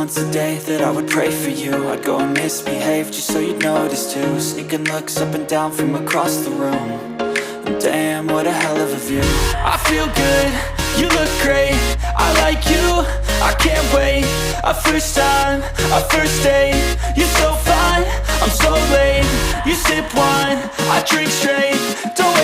once a day that I would pray for you. I'd go and misbehave just so you'd notice too. Sneaking looks up and down from across the room. And damn, what a hell of a view. I feel good, you look great, I like you, I can't wait. A first time, a first date. You're so fine, I'm so late. You sip wine, I drink straight. Don't